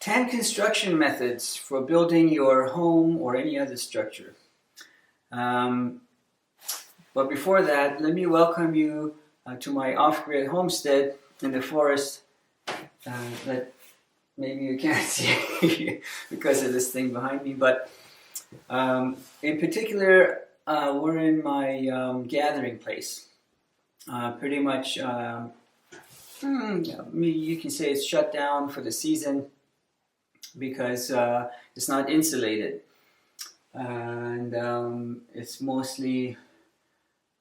10 construction methods for building your home or any other structure. But before that, let me welcome you to my off-grid homestead in the forest that maybe you can't see because of this thing behind me. But in particular, we're in my gathering place. Pretty much, you can say it's shut down for the season because it's not insulated. And it's mostly,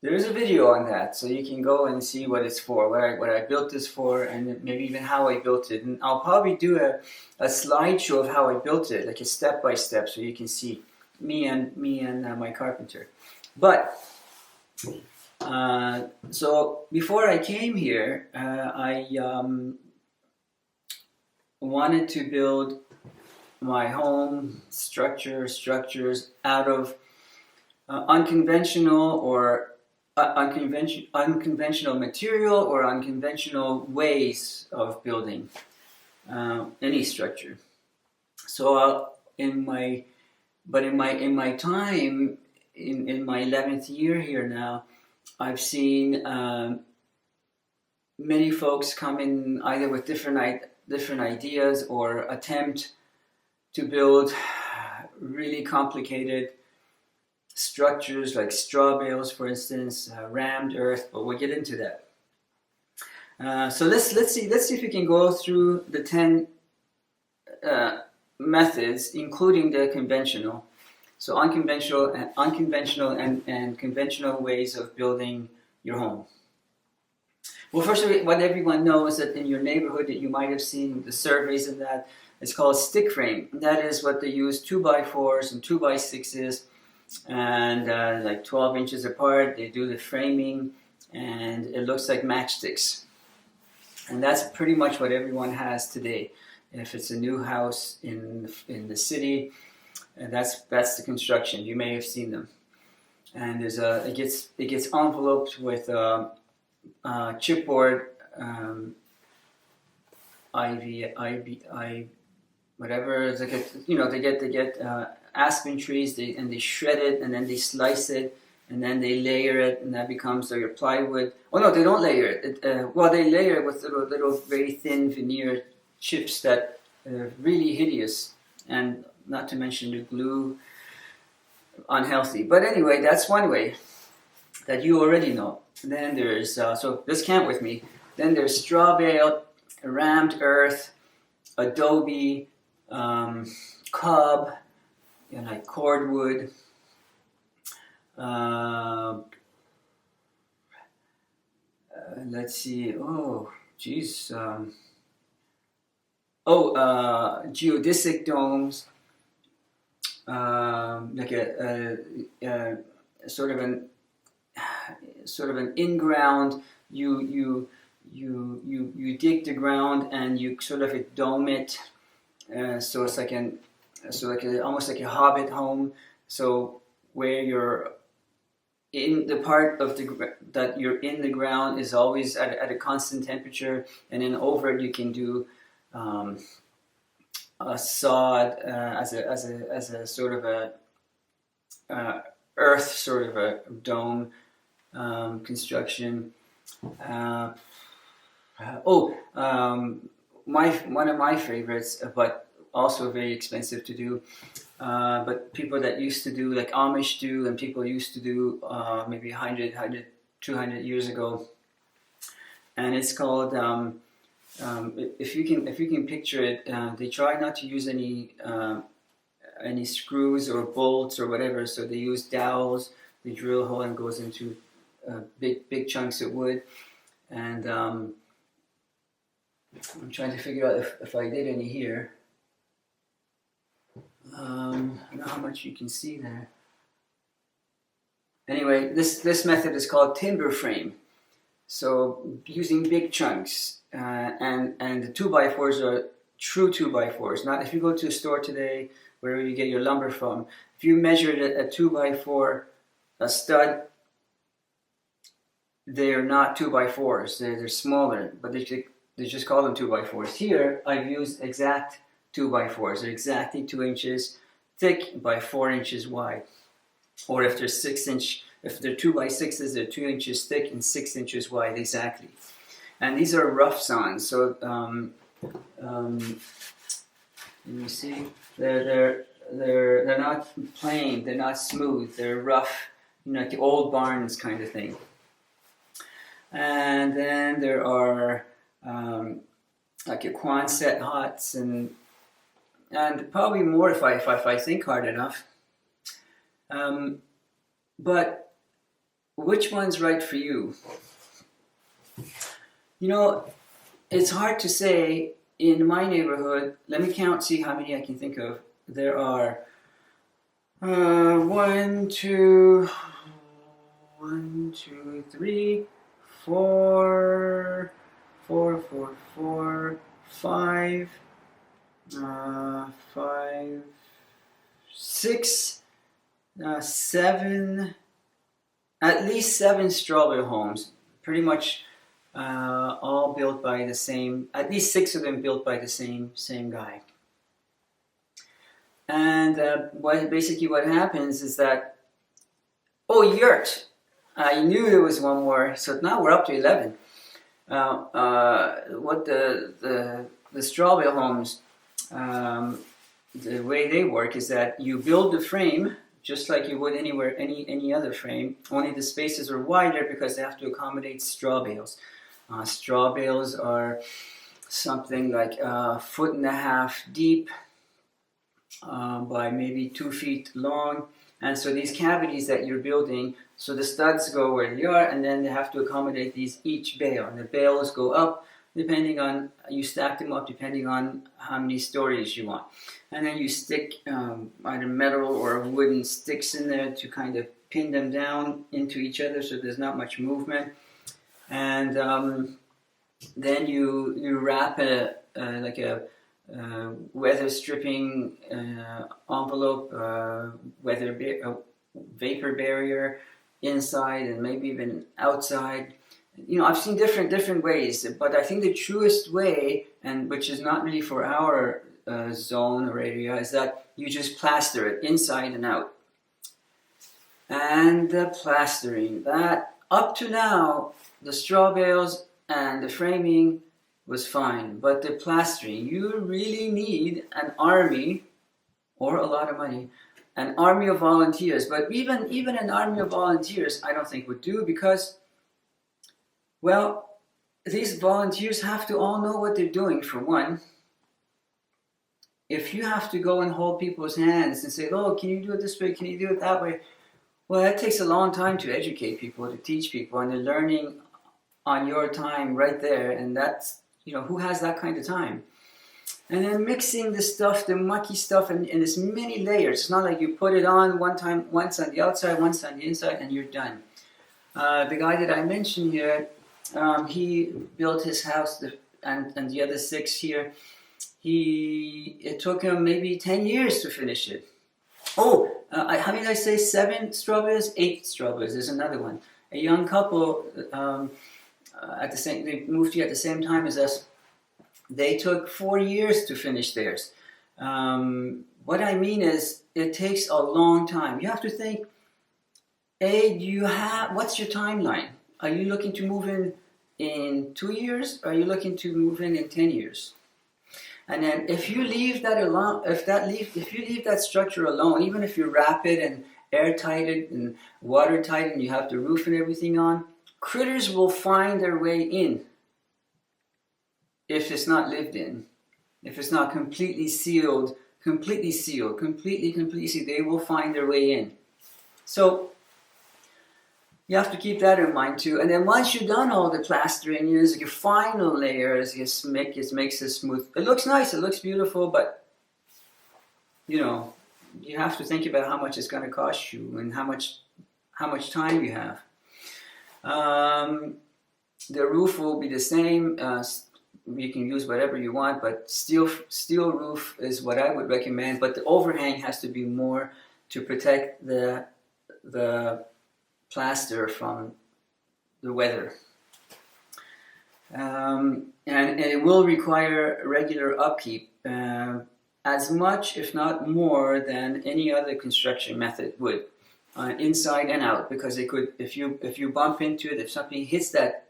there's a video on that, so you can go and see what it's for, what I built this for, and maybe even how I built it. And I'll probably do a slideshow of how I built it, like a step-by-step, so you can see me and my carpenter. But so before I came here, I wanted to build my home structures out of unconventional material or unconventional ways of building any structure. So in my time in my 11th year here now, I've seen many folks come in either with different ideas or attempt to build really complicated structures like straw bales, for instance, rammed earth, but we'll get into that. So let's see if we can go through the 10 methods, including the conventional. So unconventional and conventional ways of building your home. Well, first, what everyone knows that in your neighborhood that you might have seen the surveys and that, it's called stick frame. That is what they use, 2x4s and 2x6s, and like 12 inches apart. They do the framing, and it looks like matchsticks. And that's pretty much what everyone has today. If it's a new house in the city, and that's the construction. You may have seen them. And there's it gets enveloped with chipboard, whatever. It's like they get aspen trees, they shred it, and then they slice it, and then they layer it, and that becomes their plywood. Oh no, they don't layer it. They layer it with little very thin veneer chips that are really hideous, and not to mention the glue, unhealthy. But anyway, that's one way that you already know. Then there's so just count with me. Then there's straw bale, rammed earth, Adobe, cob, like cordwood, let's see, geodesic domes, like a sort of an in-ground. You dig the ground and you sort of dome it, so it's almost like a hobbit home. So where you're in the part of that you're in the ground is always at a constant temperature, and then over it you can do a sod as a sort of a earth sort of a dome construction. One of my favorites, but also very expensive to do, but people that used to do, like Amish do, and people used to do maybe 100, 200 years ago, and it's called, if you can picture it, they try not to use any screws or bolts or whatever, so they use dowels. They drill a hole and it goes into big chunks of wood, and I'm trying to figure out if I did any here. I don't know how much you can see there. Anyway, this method is called timber frame. So using big chunks, and the 2x4s are true 2x4s. Not if you go to a store today, wherever you get your lumber from, if you measured a 2x4 a stud, they're not 2x4s. They're smaller, but they just call them 2x4s. Here, I've used exact 2x4s. They're exactly 2 inches thick by 4 inches wide. Or if they're 6-inch, if they're 2x6s, they're 2 inches thick and 6 inches wide exactly. And these are rough saws. So let me see. They're not plain. They're not smooth. They're rough, like the old barns kind of thing. And then there are like your Quonset huts and probably more if I think hard enough. But which one's right for you? It's hard to say. In my neighborhood, let me count, see how many I can think of. There are 1, 2, 3, 4, 5, 6, 7, at least 7 strawberry homes, pretty much all built by the same, at least 6 of them built by the same guy. And basically what happens is that, yurt. I knew there was one more, so now we're up to 11. What the strawberry homes, the way they work is that you build the frame just like you would any other frame, only the spaces are wider because they have to accommodate straw bales. Straw bales are something like 1.5 feet deep by maybe 2 feet long. And so these cavities that you're building, so the studs go where they are, and then they have to accommodate each bale. And the bales go up depending on, you stack them up depending on how many stories you want. And then you stick either metal or wooden sticks in there to kind of pin them down into each other so there's not much movement. And then you wrap like a weather stripping envelope, vapor barrier inside and maybe even outside. I've seen different ways, but I think the truest way, and which is not really for our zone or area, is that you just plaster it inside and out. And the plastering, that up to now, the straw bales and the framing was fine, but the plastering, you really need an army or a lot of money, an army of volunteers. But even an army of volunteers, I don't think would do, because, well, these volunteers have to all know what they're doing, for one. If you have to go and hold people's hands and say, oh, can you do it this way, can you do it that way? Well, that takes a long time to educate people, to teach people, and they're learning on your time right there, and that's, who has that kind of time? And then mixing the stuff, the mucky stuff, in as many layers. It's not like you put it on once on the outside, once on the inside, and you're done. The guy that I mentioned here, he built his house, and the other 6 here, it took him maybe 10 years to finish it. How did I say 7 strawberries? 8 strawberries. There's another one. A young couple, they moved here at the same time as us. They took 4 years to finish theirs. What I mean is, it takes a long time. You have to think, what's your timeline? Are you looking to move in 2 years? Or are you looking to move in 10 years? And then if you leave that alone, if you leave that structure alone, even if you wrap it and airtight it and watertight and you have the roof and everything on, critters will find their way in. If it's not lived in, if it's not completely sealed, completely sealed, they will find their way in. So you have to keep that in mind too. And then once you've done all the plastering, your final layers, it makes it smooth. It looks nice, it looks beautiful, but you have to think about how much it's going to cost you and how much time you have. The roof will be the same. You can use whatever you want, but steel roof is what I would recommend. But the overhang has to be more to protect the plaster from the weather. And it will require regular upkeep. as much, if not more, than any other construction method would, inside and out, because it could, if you bump into it, if something hits that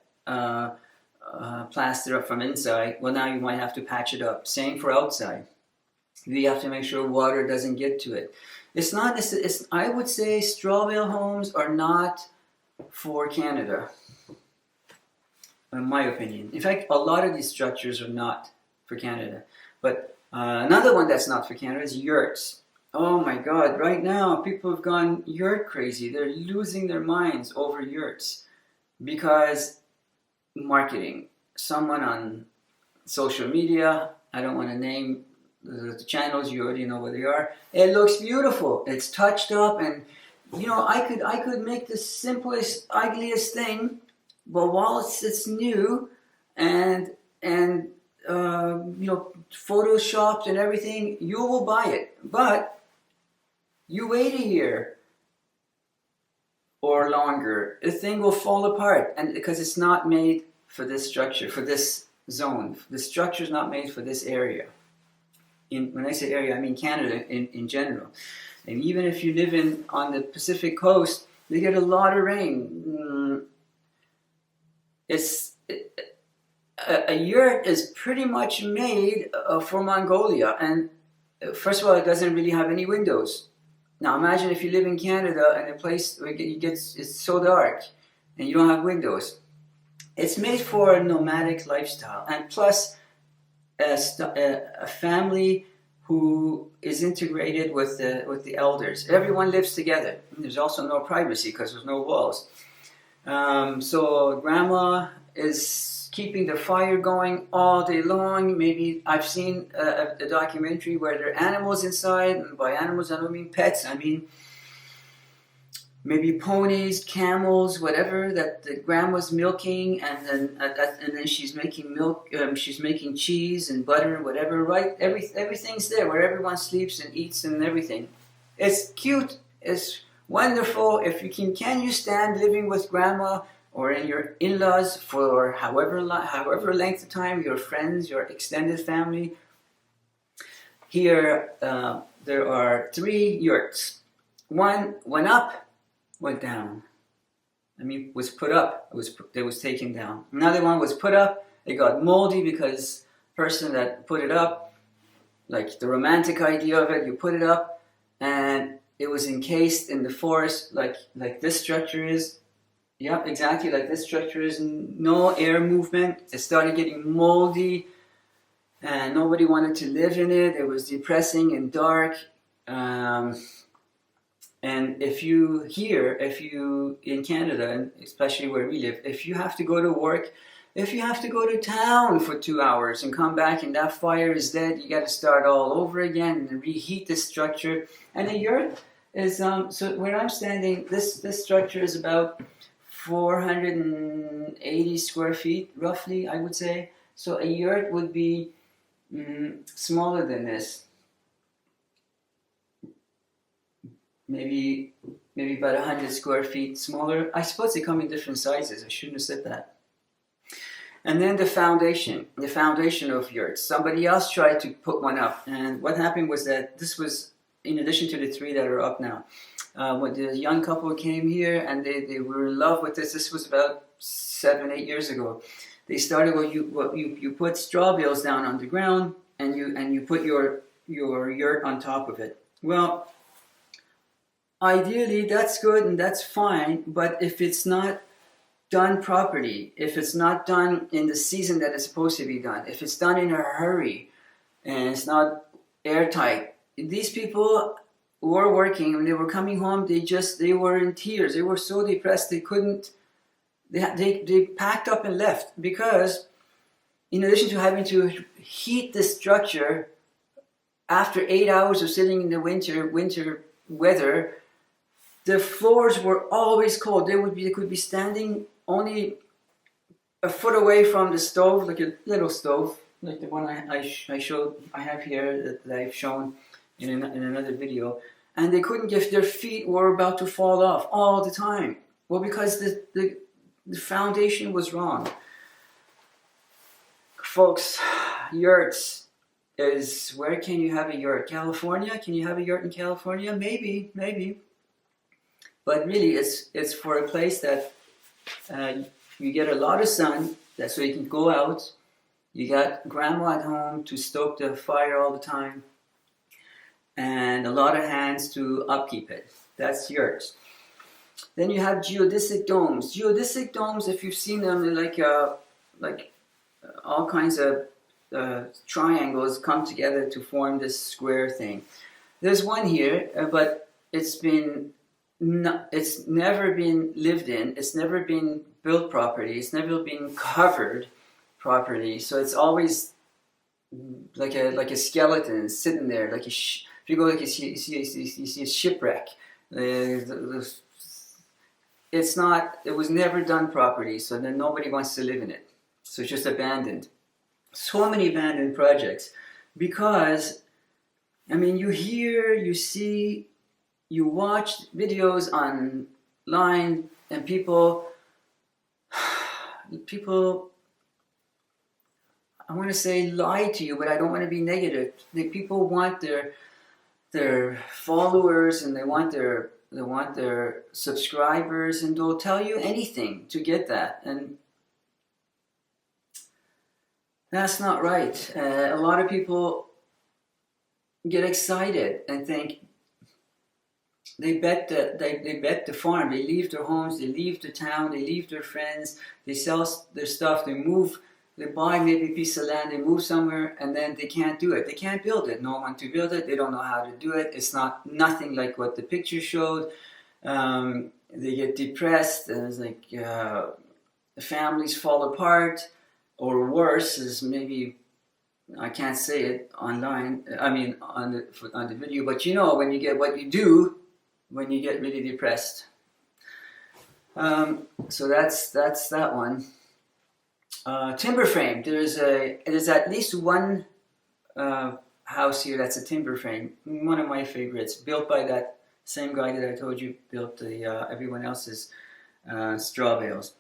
plaster up from inside, well, now you might have to patch it up. Same for outside. You have to make sure water doesn't get to it. It's not. I would say straw bale homes are not for Canada, in my opinion. In fact, a lot of these structures are not for Canada. But another one that's not for Canada is yurts. Oh my God! Right now, people have gone yurt crazy. They're losing their minds over yurts because marketing. Someone on social media, I don't want to name the channels, you already know what they are. It looks beautiful. It's touched up, and you know, I could make the simplest, ugliest thing, but while it's new and you know, photoshopped and everything, you will buy it. But you wait a year or longer, the thing will fall apart, and because it's not made for this structure, for this zone. The structure is not made for this area. When I say area, I mean Canada in general. And even if you live on the Pacific coast, they get a lot of rain. A yurt is pretty much made for Mongolia, and first of all, it doesn't really have any windows. Now imagine if you live in Canada and a place where it's so dark and you don't have windows. It's made for a nomadic lifestyle, and plus a family who is integrated with the elders. Everyone lives together. There's also no privacy because there's no walls. So grandma is keeping the fire going all day long. Maybe I've seen a documentary where there are animals inside, and by animals I don't mean pets, I mean maybe ponies, camels, whatever that the grandma's milking, and then she's making milk. She's making cheese and butter, whatever. Right? Everything's there where everyone sleeps and eats and everything. It's cute. It's wonderful. If you can you stand living with grandma or in your in-laws for however length of time? Your friends, your extended family. Here there are 3 yurts. One went up. Went down. I mean, was put up. It was taken down. Another one was put up. It got moldy because the person that put it up, like the romantic idea of it, you put it up, and it was encased in the forest, like this structure is. Yep, exactly like this structure is. No air movement. It started getting moldy, and nobody wanted to live in it. It was depressing and dark. And if you in Canada, and especially where we live, if you have to go to work, if you have to go to town for 2 hours and come back and that fire is dead, you got to start all over again and reheat the structure. And a yurt is, so where I'm standing, this structure is about 480 square feet, roughly, I would say. So a yurt would be smaller than this. Maybe about 100 square feet smaller. I suppose they come in different sizes. I shouldn't have said that. And then the foundation of yurts. Somebody else tried to put one up, and what happened was that this was in addition to the 3 that are up now. When the young couple came here and they were in love with this. This was about 7-8 years ago. They started you put straw bales down on the ground and you put your yurt on top of it. Well, ideally, that's good and that's fine, but if it's not done properly, if it's not done in the season that it's supposed to be done, if it's done in a hurry and it's not airtight, these people were working, when they were coming home, they were in tears. They were so depressed they packed up and left, because in addition to having to heat the structure after 8 hours of sitting in the winter weather, the floors were always cold. They could be standing only a foot away from the stove, like a little stove, like the one I have here that I've shown in another video, and they couldn't get, their feet were about to fall off all the time. Well, because the foundation was wrong. Folks, yurts, is, where can you have a yurt? California? Can you have a yurt in California? Maybe, maybe. But really, it's for a place that you get a lot of sun, that's so you can go out. You got grandma at home to stoke the fire all the time, and a lot of hands to upkeep it. That's yurts. Then you have geodesic domes. Geodesic domes, if you've seen them, they're like all kinds of triangles come together to form this square thing. There's one here, but it's never been lived in. It's never been built properly. It's never been covered properly. So it's always like a skeleton sitting there. Like if you go, you see a shipwreck. It was never done properly. So then nobody wants to live in it. So it's just abandoned. So many abandoned projects, because, I mean, you hear, you see, you watch videos online, and people, I want to say lie to you, but I don't want to be negative. People want their followers, and they want their subscribers, and they'll tell you anything to get that, and that's not right. A lot of people get excited and think they bet the farm. They leave their homes, they leave the town, they leave their friends, they sell their stuff, they move, they buy maybe a piece of land, they move somewhere, and then they can't do it. They can't build it. No one to build it. They don't know how to do it. It's nothing like what the picture showed. They get depressed, and it's like families fall apart. Or worse is, maybe I can't say it online. I mean on the video, but you know, when you get what you do when you get really depressed. So that's that one. Timber frame. There's at least one house here that's a timber frame. One of my favorites, built by that same guy that I told you built everyone else's straw bales.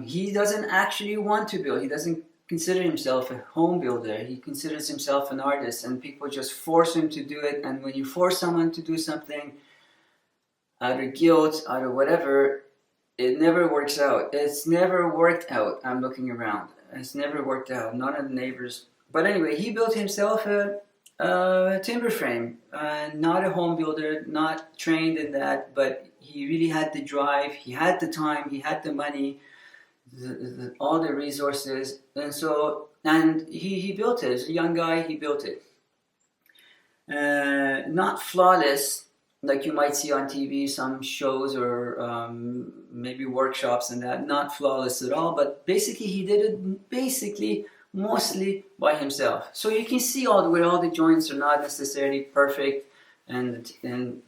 He doesn't actually want to build. He doesn't consider himself a home builder. He considers himself an artist, and people just force him to do it. And when you force someone to do something out of guilt, out of whatever, it never works out. It's never worked out. I'm looking around. It's never worked out. None of the neighbors. But anyway, he built himself a timber frame. Not a home builder, not trained in that, but he really had the drive. He had the time. He had the money. All the resources, and he built it. As a young guy, he built it. Not flawless, like you might see on TV, some shows or maybe workshops and that. Not flawless at all, but basically he did it mostly by himself. So you can see where all the joints are not necessarily perfect, and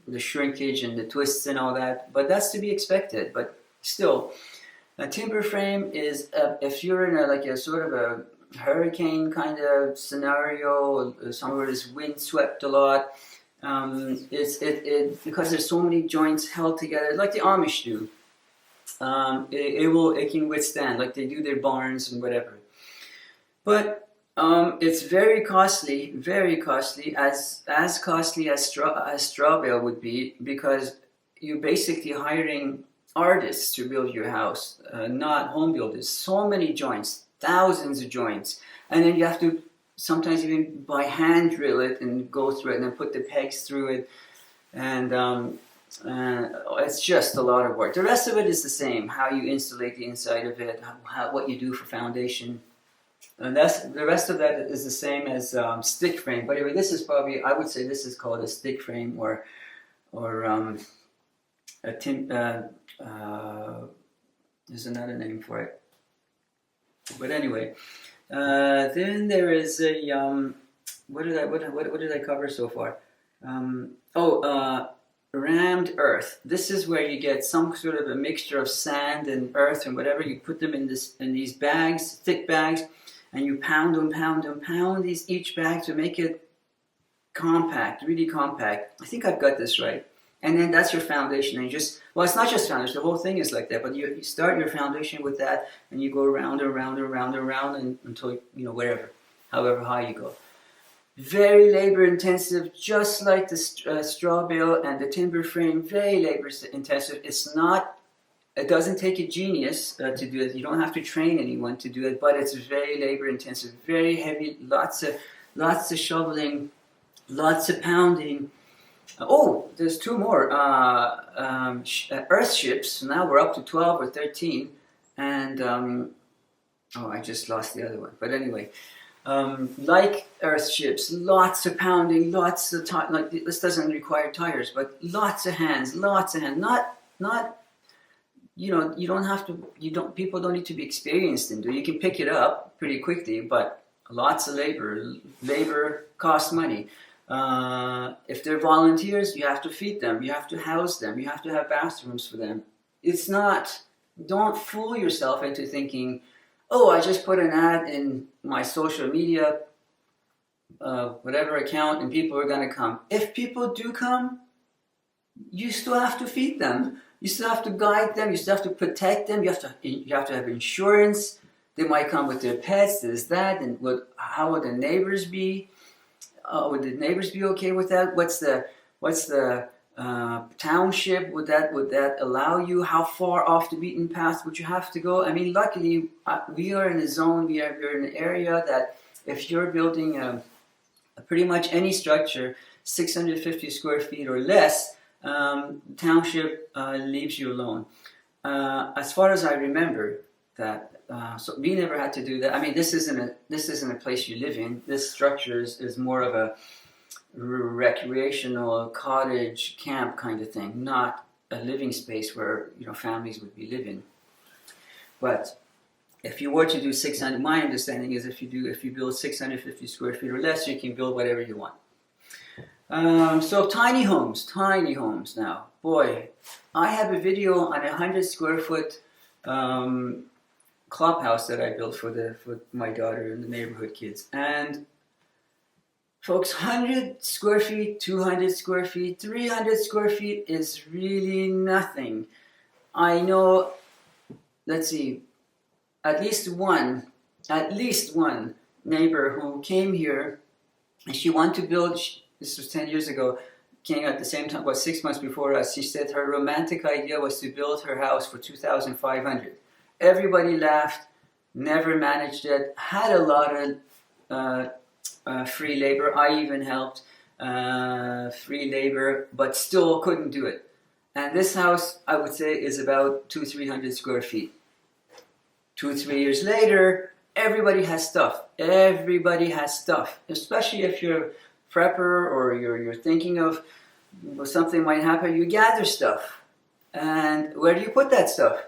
the shrinkage and the twists and all that. But that's to be expected. But still. A timber frame is, if you're in a sort of a hurricane kind of scenario, somewhere there's wind swept a lot, because there's so many joints held together, like the Amish do. It can withstand, like they do their barns and whatever. But it's very costly, as costly as straw bale would be, because you're basically hiring artists to build your house, not home builders. So many joints, thousands of joints, and then you have to sometimes even by hand drill it and go through it and then put the pegs through it, and it's just a lot of work. The rest of it is the same: how you insulate the inside of it, what you do for foundation, and the rest of that is the same as stick frame. But anyway, this is probably, I would say this is called a stick frame, or there's another name for it. But anyway, then there is a what did I cover so far? Rammed earth. This is where you get some sort of a mixture of sand and earth and whatever. You put them in these bags, thick bags, and you pound each bag to make it compact, really compact. I think I've got this right. And then that's your foundation. And it's not just foundation, the whole thing is like that. But you start your foundation with that, and you go around and around and around and around, and until, wherever, however high you go. Very labor intensive, just like the straw bale and the timber frame, very labor intensive. It doesn't take a genius to do it. You don't have to train anyone to do it, but it's very labor intensive, very heavy, lots of shoveling, lots of pounding. Oh, there's two more. Earthships, now we're up to 12 or 13, and I just lost the other one. But anyway, like Earthships, lots of pounding, lots of time. Like this doesn't require tires, but lots of hands. Not you don't have to. People don't need to be experienced in it. You can pick it up pretty quickly, but lots of labor. Labor costs money. If they're volunteers, you have to feed them, you have to house them, you have to have bathrooms for them. Don't fool yourself into thinking, oh, I just put an ad in my social media, whatever account, and people are going to come. If people do come, you still have to feed them. You still have to guide them. You still have to protect them. You have to have insurance. They might come with their pets, this, that, and how would the neighbors be? Would the neighbors be okay with that? What's the township? Would that allow you? How far off the beaten path would you have to go? I mean, luckily, we are in a zone. We're in an area that if you're building pretty much any structure, 650 square feet or less, township leaves you alone. As far as I remember, so we never had to do that. I mean, this isn't a place you live in. This structure is more of a recreational cottage camp kind of thing, not a living space where families would be living. But if you were to do 600, my understanding is if you build 650 square feet or less, you can build whatever you want. So tiny homes now. Boy, I have a video on 100 square foot clubhouse that I built for my daughter and the neighborhood kids. And folks, 100 square feet, 200 square feet, 300 square feet is really nothing. I know, let's see, at least one neighbor who came here and she wanted to build, this was 10 years ago, came at the same time, 6 months before us. She said her romantic idea was to build her house for $2,500. Everybody laughed, never managed it, had a lot of free labor. I even helped, free labor, but still couldn't do it. And this house, I would say, is about 200-300 square feet. 2-3 years later, everybody has stuff. Everybody has stuff, especially if you're a prepper or you're thinking of something might happen. You gather stuff, and where do you put that stuff?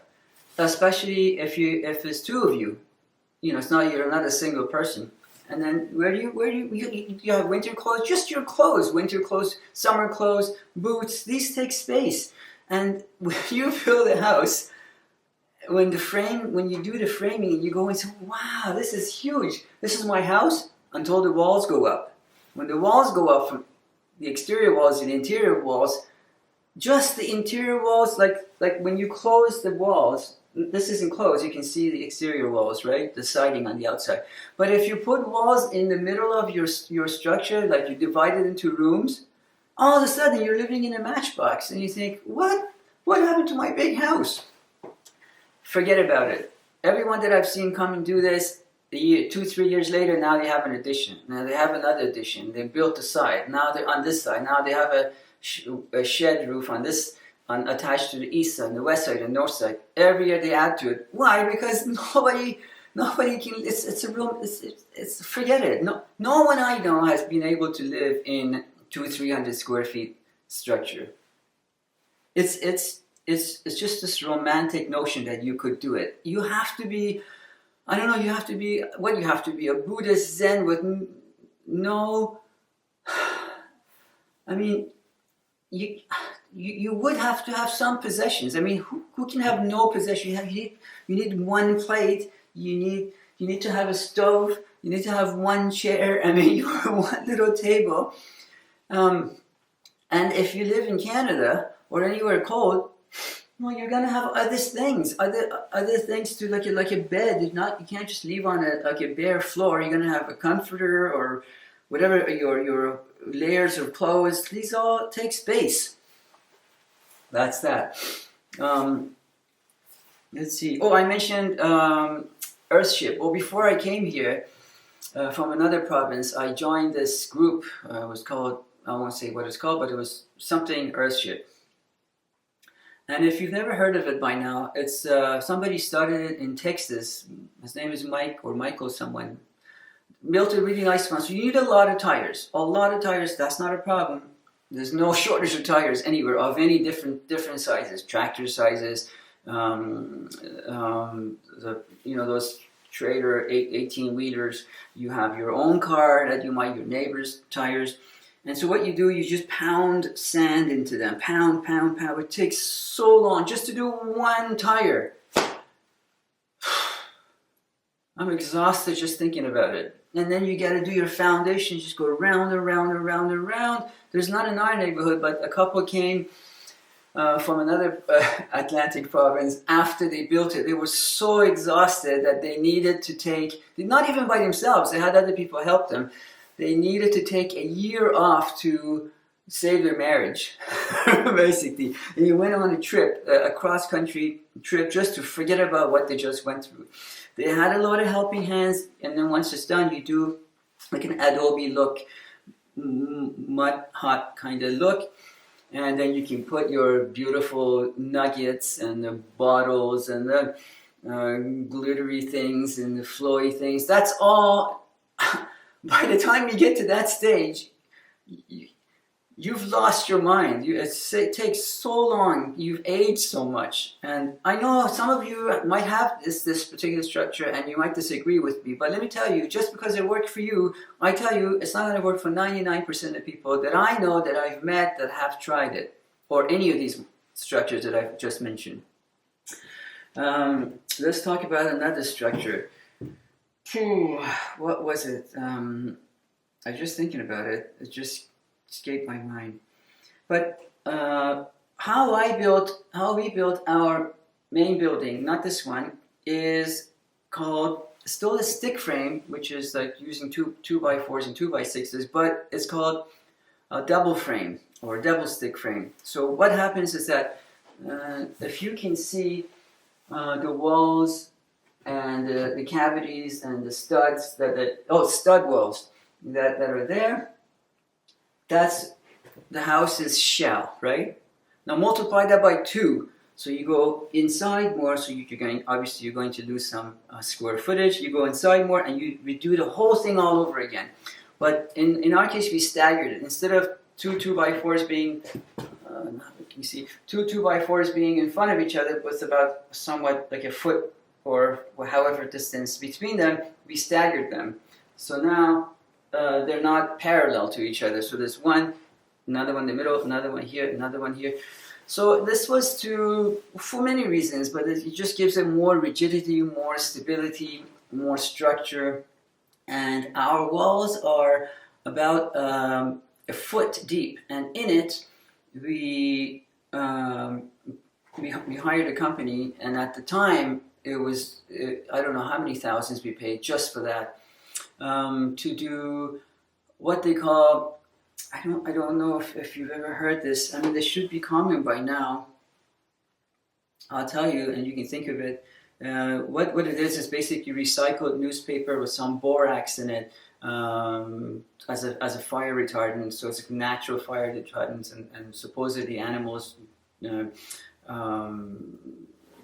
Especially if there's two of you, you're not a single person. And then where do you have winter clothes? Just your clothes, winter clothes, summer clothes, boots. These take space. And when you build a house, when you do the framing, you go and say, wow, this is huge. This is my house until the walls go up. When the walls go up from the exterior walls to the interior walls, just the interior walls, like when you close the walls, this isn't closed, you can see the exterior walls, right? The siding on the outside. But if you put walls in the middle of your structure, like you divide it into rooms, all of a sudden you're living in a matchbox and you think, what happened to my big house? Forget about it. Everyone that I've seen come and do this, 2-3 years later, now they have an addition. Now they have another addition. They built the side. Now they're on this side. Now they have a shed roof on this, attached to the east side, the west side, the north side. Every year they add to it. Why? Because nobody can. It's forget it. No one I know has been able to live in 200-300 square feet structure. It's just this romantic notion that you could do it. You have to be, I don't know. You have to be a Buddhist Zen with no. I mean, you would have to have some possessions. I mean, who can have no possession? You need one plate. You need to have a stove. You need to have one chair. I mean, one little table. And if you live in Canada or anywhere cold, well, you're gonna have other things to like a bed. You can't just leave on a bare floor. You're gonna have a comforter or whatever your layers or clothes, these all take space. That's that. Let's see. Oh, I mentioned Earthship. Well, before I came here from another province, I joined this group. It was called, I won't say what it's called, but it was something Earthship. And if you've never heard of it by now, it's somebody started it in Texas. His name is Mike or Michael someone. Built a really nice one. So you need a lot of tires. A lot of tires, that's not a problem. There's no shortage of tires anywhere of any different sizes, tractor sizes, those trailer 18-wheelers. You have your own car that you might, your neighbor's tires. And so what you do, you just pound sand into them. Pound. It takes so long just to do one tire. I'm exhausted just thinking about it. And then you got to do your foundation, just go round and round. There's none in our neighborhood, but a couple came from another Atlantic province after they built it. They were so exhausted that they needed to take, not even by themselves, they had other people help them. They needed to take a year off to save their marriage, basically. And you went on a trip, a cross-country trip, just to forget about what they just went through. They had a lot of helping hands, and then once it's done, you do like an Adobe look, mud hot kind of look, and then you can put your beautiful nuggets and the bottles and the glittery things and the flowy things. That's all. By the time you get to that stage, you've lost your mind. It takes so long. You've aged so much. And I know some of you might have this particular structure and you might disagree with me. But let me tell you, just because it worked for you, I tell you, it's not going to work for 99% of people that I know that I've met that have tried it. Or any of these structures that I've just mentioned. Let's talk about another structure. What was it? I was just thinking about it. It just escaped my mind. But how we built our main building, not this one, is called still a stick frame, which is like using 2x4s and 2x6s, but it's called a double frame or double stick frame. So what happens is that if you can see the walls and the cavities and the studs stud walls that are there, that's the house's shell, right? Now multiply that by 2, so you go inside more. So you're going to lose some square footage. You go inside more, and you redo the whole thing all over again. But in our case, we staggered it. Instead of 2x4s being, you see, 2x4s being in front of each other with about somewhat like a foot or however distance between them, we staggered them. So now they're not parallel to each other. So there's one, another one in the middle, another one here, another one here. So this was for many reasons, but it just gives it more rigidity, more stability, more structure. And our walls are about a foot deep, and in it we hired a company, and at the time it was I don't know how many thousands we paid just for that, to do what they call, I don't know if you've ever heard this. I mean, this should be common by now. I'll tell you, and you can think of it. What it is basically recycled newspaper with some borax in it as a fire retardant. So it's a natural fire retardant, and supposedly animals,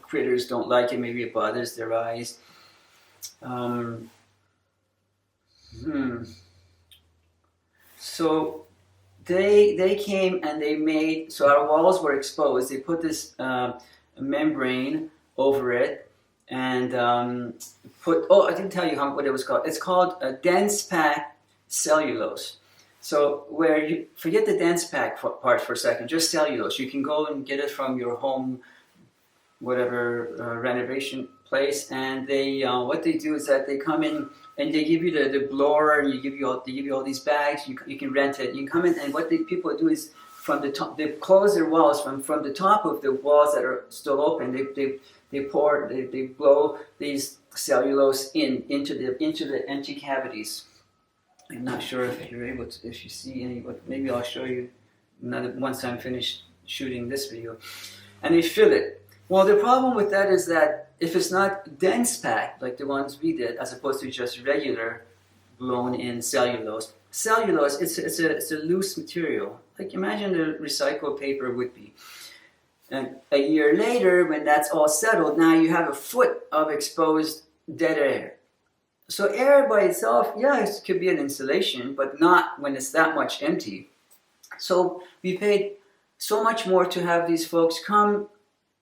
critters don't like it. Maybe it bothers their eyes. So they came and they made, so our walls were exposed. They put this membrane over it. And I didn't tell you what it was called. It's called a dense pack cellulose. So where you forget the dense pack part for a second, just cellulose. You can go and get it from your home, whatever renovation place. And they what they do is that they come in and they give you the blower, and they give you all these bags. You can rent it. You can come in, and what people do is from the top, they close their walls from the top of the walls that are still open. They blow these cellulose into the empty cavities. I'm not sure if you're able to, if you see any, but maybe I'll show you another once I'm finished shooting this video. And they fill it. Well, the problem with that is that if it's not dense packed like the ones we did, as opposed to just regular blown in cellulose, it's a loose material. Like imagine the recycled paper would be. And a year later, when that's all settled, now you have a foot of exposed dead air. So air by itself, yeah, it could be an insulation, but not when it's that much empty. So we paid so much more to have these folks come,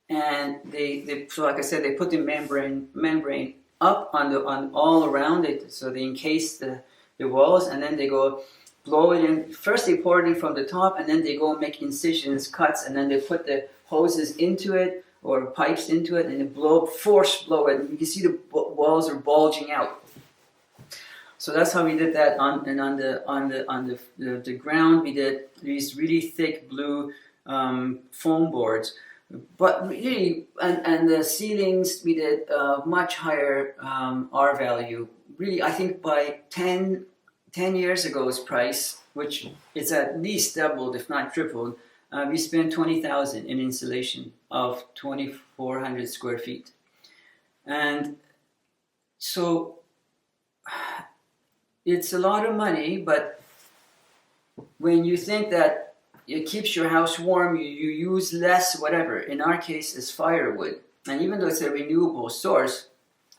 and they so like I said, they put the membrane up on all around it, so they encase the walls, and then they go blow it in. First they pour it in from the top, and then they go make incisions, cuts, and then they put the hoses into it or pipes into it, and they force blow it. And you can see the walls are bulging out. So that's how we did that. On the ground, we did these really thick blue foam boards. But really, and the ceilings, we did much higher R value. Really, I think by 10 years ago's price, which is at least doubled, if not tripled, we spent $20,000 in insulation of 2,400 square feet. And so it's a lot of money, but when you think that it keeps your house warm, you use less, whatever. In our case, it's firewood. And even though it's a renewable source,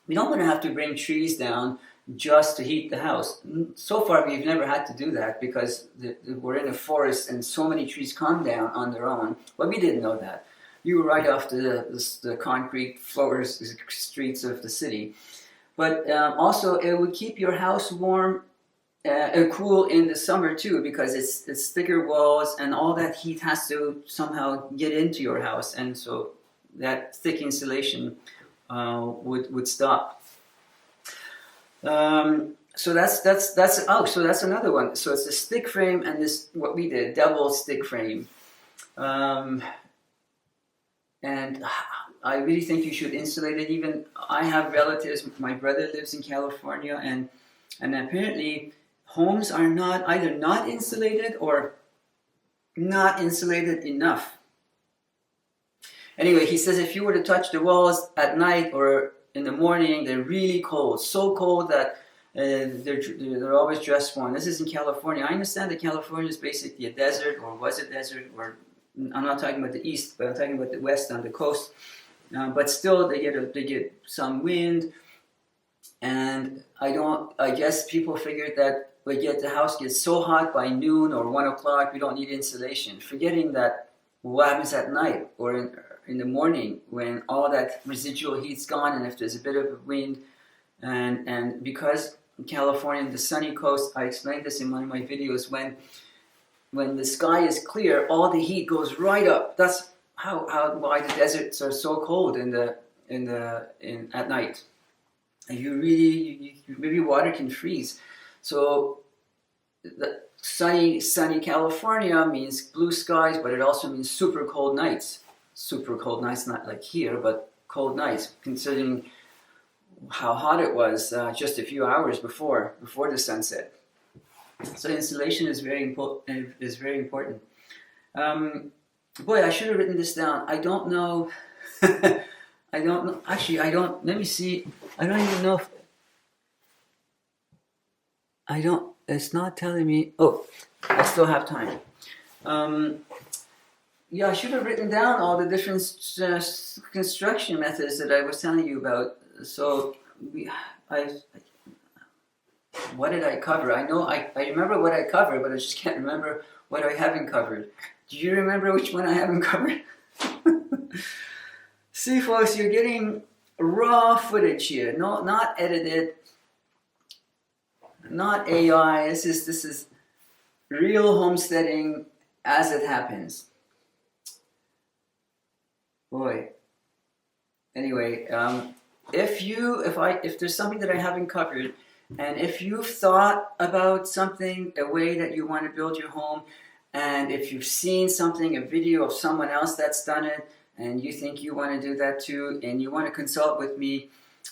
we don't want to have to bring trees down just to heat the house. So far, we've never had to do that because we're in a forest and so many trees come down on their own. But we didn't know that. You were right off the concrete floors, the streets of the city. But also, it would keep your house warm and cool in the summer too, because it's thicker walls and all that heat has to somehow get into your house, and so that thick insulation would stop. So that's another one. So it's a stick frame, and this what we did, double stick frame. And I really think you should insulate it. Even I have relatives. My brother lives in California, and apparently homes are either not insulated or not insulated enough. Anyway, he says if you were to touch the walls at night or in the morning, they're really cold, so cold that they're always dress worn. This is in California. I understand that California is basically a desert, or was a desert, or I'm not talking about the east, but I'm talking about the west on the coast. But still, they get some wind, and I guess people figured that the house gets so hot by noon or 1 o'clock, we don't need insulation, forgetting that what happens at night or in the morning when all that residual heat's gone, and if there's a bit of a wind, and because in California, the sunny coast, I explained this in one of my videos, when the sky is clear, all the heat goes right up. That's why the deserts are so cold at night. And maybe water can freeze. So the sunny California means blue skies, but it also means super cold nights. Super cold nights, not like here, but cold nights, considering how hot it was just a few hours before the sunset. So insulation is very important. Boy, I should have written this down. I don't know. I don't know. Actually, I don't. Let me see. I don't even know if. It's not telling me. Oh, I still have time. Yeah, I should have written down all the different construction methods that I was telling you about. So, what did I cover? I know I remember what I covered, but I just can't remember what I haven't covered. Do you remember which one I haven't covered? See, folks, you're getting raw footage here. No, not edited, not AI. This is real homesteading as it happens. Boy. Anyway, if there's something that I haven't covered, and if you've thought about something, a way that you want to build your home, and if you've seen something, a video of someone else that's done it, and you think you want to do that too, and you want to consult with me,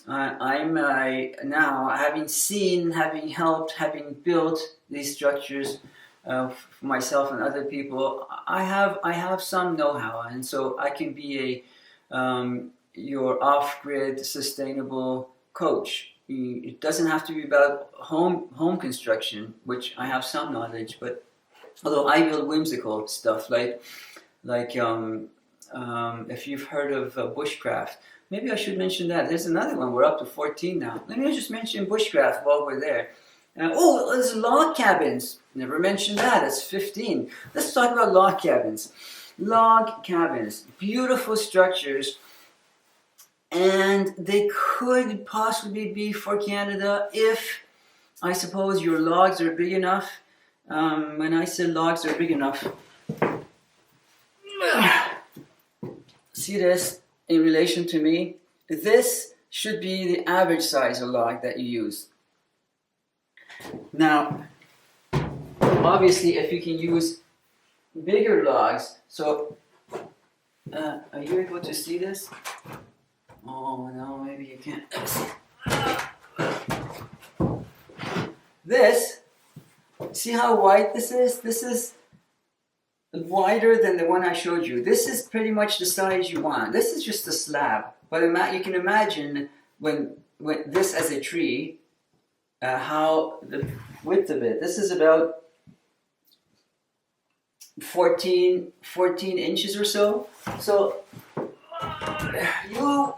Now, having seen, having helped, having built these structures for myself and other people, I have some know-how, and so I can be your off-grid sustainable coach. It doesn't have to be about home construction, which I have some knowledge, but although I build whimsical stuff like if you've heard of bushcraft. Maybe I should mention that. There's another one. We're up to 14 now. Let me just mention bushcraft while we're there. There's log cabins. Never mentioned that. That's 15. Let's talk about log cabins. Log cabins. Beautiful structures. And they could possibly be for Canada if, I suppose, your logs are big enough. When I say logs are big enough, see this in relation to me? This should be the average size of log that you use. Now, obviously, if you can use bigger logs, so are you able to see this? Oh no, maybe you can't. This, see how wide this is? This is wider than the one I showed you. This is pretty much the size you want. This is just a slab, but you can imagine when this as a tree, how the width of it. This is about 14 inches or so. So you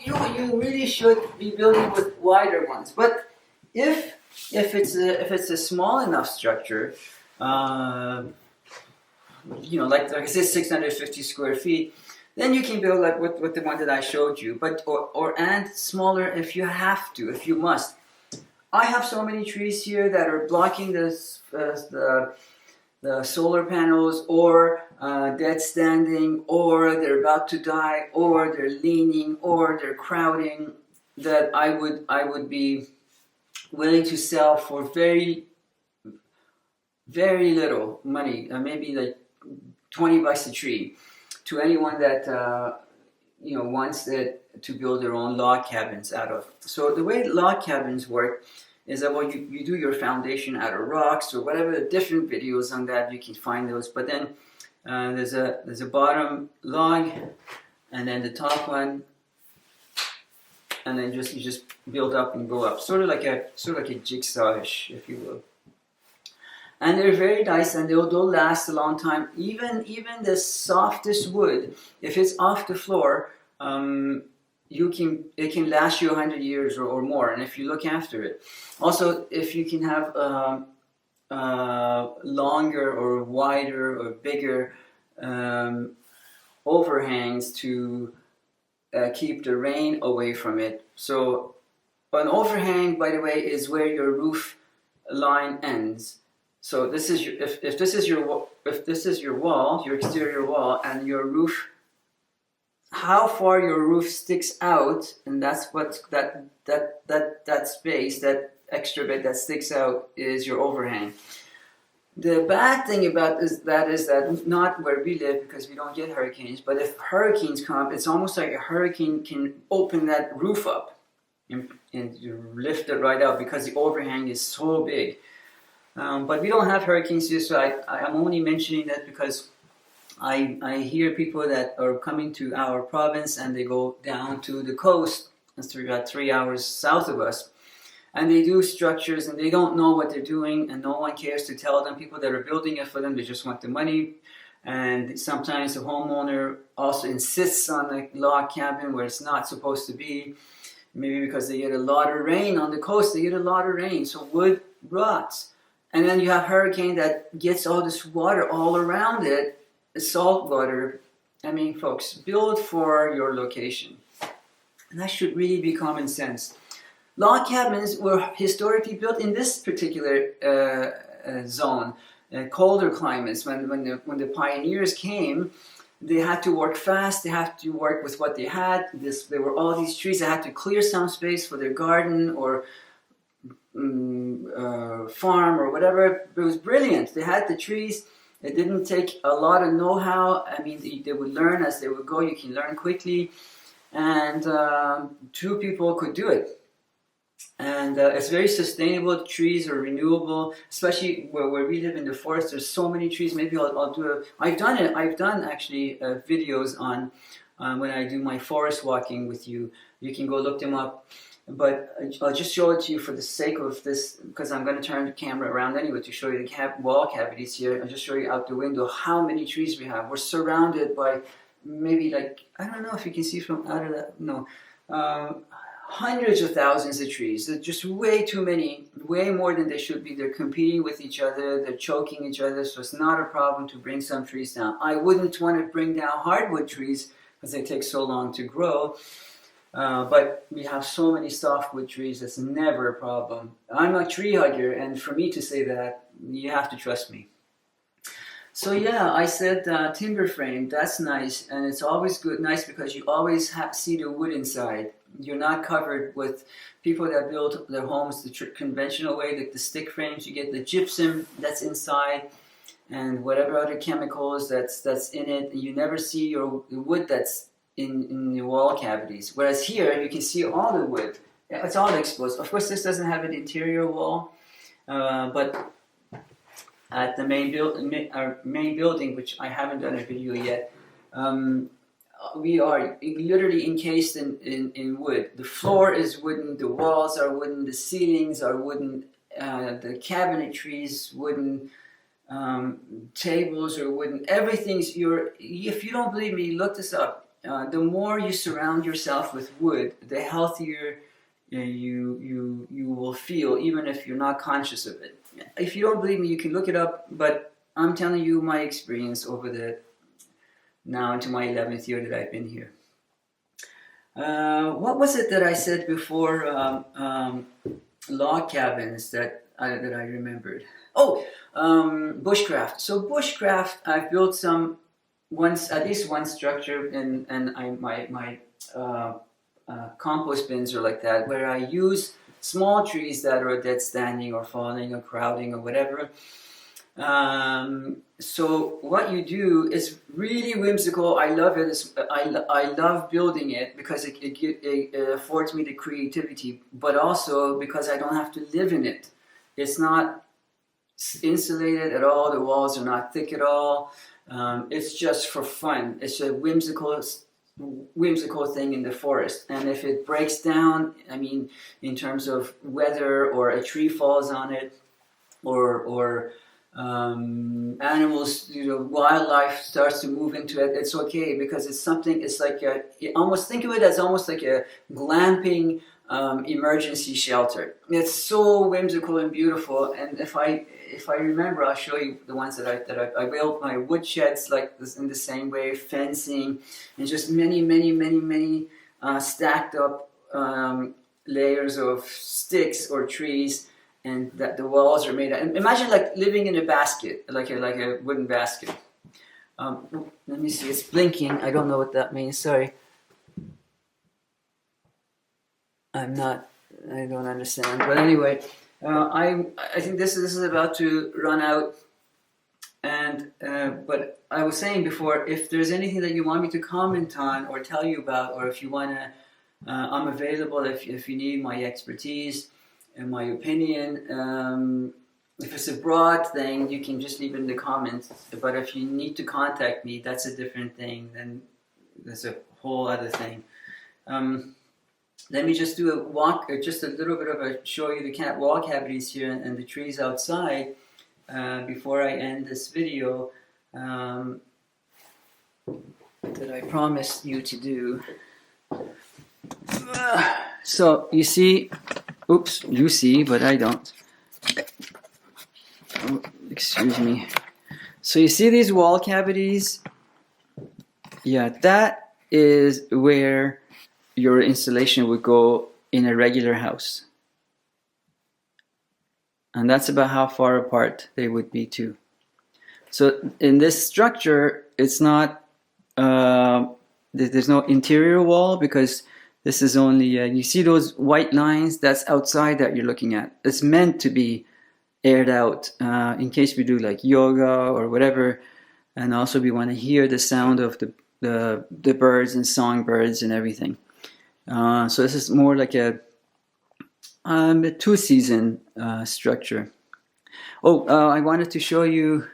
really should be building with wider ones. But if it's a small enough structure, like I said, 650 square feet, then you can build like with the one that I showed you. But and smaller if you have to, if you must. I have so many trees here that are blocking the solar panels, or dead standing, or they're about to die, or they're leaning, or they're crowding, that I would be willing to sell for very, very little money, maybe like $20 a tree, to anyone that wants to build their own log cabins out of. So the way log cabins work is that you do your foundation out of rocks or whatever. Different videos on that, you can find those. But then there's a bottom log, and then the top one, and then you just build up and go up, sort of like a jigsaw-ish, if you will. And they're very nice, and they'll last a long time. Even the softest wood, if it's off the floor, it can last you 100 years or more, and if you look after it. Also, if you can have longer or wider or bigger overhangs to keep the rain away from it. So an overhang, by the way, is where your roof line ends. So this is if this is your wall, your exterior wall, and your roof, how far your roof sticks out, and that's what that space, that extra bit that sticks out, is your overhang. The bad thing about that is that not where we live, because we don't get hurricanes, but if hurricanes come, it's almost like a hurricane can open that roof up and lift it right out, because the overhang is so big. But we don't have hurricanes here, so I'm only mentioning that because I hear people that are coming to our province and they go down to the coast, that's about 3 hours south of us, and they do structures and they don't know what they're doing, and no one cares to tell them. People that are building it for them, they just want the money. And sometimes the homeowner also insists on a log cabin where it's not supposed to be, maybe because they get a lot of rain on the coast. They get a lot of rain, so wood rots. And then you have hurricane that gets all this water all around it, salt water. I mean, folks, build for your location. And that should really be common sense. Log cabins were historically built in this particular zone, colder climates. When the pioneers came, they had to work fast. They had to work with what they had. There were all these trees. They had to clear some space for their garden or farm or whatever. It was brilliant. They had the trees. It didn't take a lot of know-how. I mean, they would learn as they would go. You can learn quickly, and 2 people could do it. And it's very sustainable. Trees are renewable, especially where we live in the forest. There's so many trees. Maybe I'll do a. I've done it. I've done actually videos on when I do my forest walking with you. You can go look them up. But I'll just show it to you for the sake of this, because I'm going to turn the camera around anyway to show you the wall cavities here. I'll just show you out the window how many trees we have. We're surrounded by maybe like, I don't know if you can see from out of that, no, hundreds of thousands of trees. They're just way too many, way more than they should be. They're competing with each other, they're choking each other, so it's not a problem to bring some trees down. I wouldn't want to bring down hardwood trees because they take so long to grow. But we have so many softwood trees, it's never a problem. I'm a tree hugger, and for me to say that, you have to trust me. So yeah, I said timber frame, that's nice, and it's always nice because you always see the wood inside. You're not covered with people that build their homes the conventional way, like the stick frames. You get the gypsum that's inside, and whatever other chemicals that's in it. You never see your wood that's in the wall cavities. Whereas here, you can see all the wood. It's all exposed. Of course, this doesn't have an interior wall, but at the our main building, which I haven't done a video yet, we are literally encased in wood. The floor is wooden, the walls are wooden, the ceilings are wooden, the cabinetries wooden, tables are wooden. Everything's if you don't believe me, look this up. The more you surround yourself with wood, the healthier you will feel, even if you're not conscious of it. If you don't believe me, you can look it up, but I'm telling you my experience over now into my 11th year that I've been here. What was it that I said before? Log cabins that I remembered. Oh, bushcraft. So bushcraft, I've built some at least one structure, and my compost bins are like that, where I use small trees that are dead standing or falling or crowding or whatever. So what you do is really whimsical. I love it. I love building it because it affords me the creativity, but also because I don't have to live in it. It's not insulated at all. The walls are not thick at all. It's just for fun. It's a whimsical thing in the forest. And if it breaks down, I mean, in terms of weather, or a tree falls on it, or animals, wildlife starts to move into it, it's okay, because it's something. It's like almost think of it as almost like a glamping emergency shelter. It's so whimsical and beautiful. And if I remember, I'll show you the ones that I built my wood sheds like this in the same way, fencing, and just many stacked up layers of sticks or trees, and that the walls are made. And imagine like living in a basket, like a wooden basket. Let me see, it's blinking. I don't know what that means. Sorry. I don't understand. But anyway, I think this is about to run out. And but I was saying before, if there's anything that you want me to comment on or tell you about, or if you wanna, I'm available. If you need my expertise and my opinion. If it's a broad thing, you can just leave it in the comments. But if you need to contact me, that's a different thing. Then that's a whole other thing. Let me just do a walk, just a little bit of a show you the wall cavities here and the trees outside before I end this video that I promised you to do. So you see, oops, you see, but I don't. Oh, excuse me. So you see these wall cavities? Yeah, that is where your installation would go in a regular house. And that's about how far apart they would be too. So in this structure, it's not, there's no interior wall, because this is only, you see those white lines? That's outside that you're looking at. It's meant to be aired out in case we do like yoga or whatever. And also we want to hear the sound of the birds and songbirds and everything. So this is more like a A two-season structure. Oh, I wanted to show you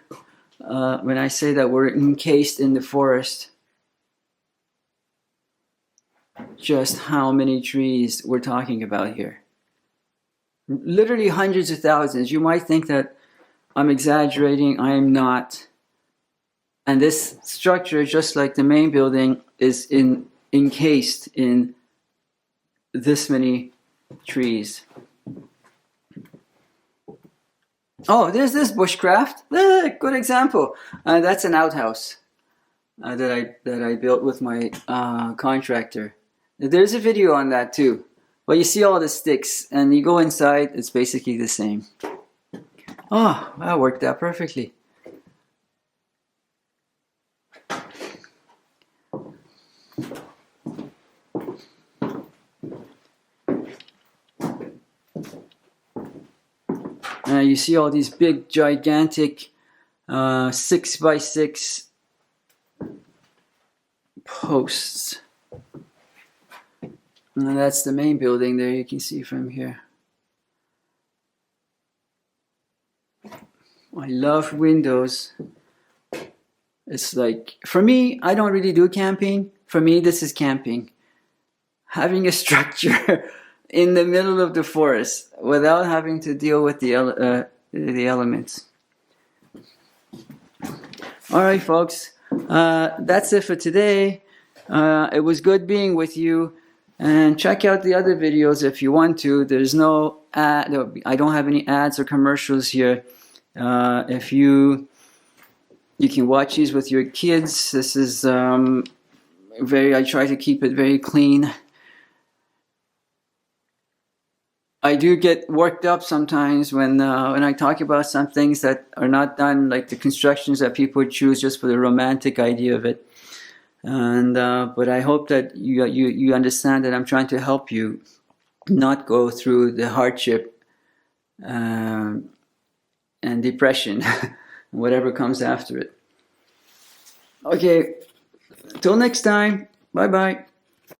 when I say that we're encased in the forest, just how many trees we're talking about here. Literally hundreds of thousands. You might think that I'm exaggerating. I am not. And this structure, just like the main building, is encased in this many trees. Oh, there's this bushcraft. Good example. That's an outhouse that I built with my contractor. There's a video on that too. But you see all the sticks, and you go inside, it's basically the same. Oh, that worked out perfectly. You see all these big, gigantic 6x6 posts. And that's the main building there, you can see from here. I love windows. It's like, for me, I don't really do camping. For me, this is camping. Having a structure in the middle of the forest without having to deal with the elements. All right, folks. That's it for today. It was good being with you. And check out the other videos if you want to. There's no ad. I don't have any ads or commercials here. If you can watch these with your kids. This is I try to keep it very clean. I do get worked up sometimes when I talk about some things that are not done, like the constructions that people choose just for the romantic idea of it. And but I hope that you understand that I'm trying to help you not go through the hardship and depression, whatever comes after it. Okay, till next time. Bye bye.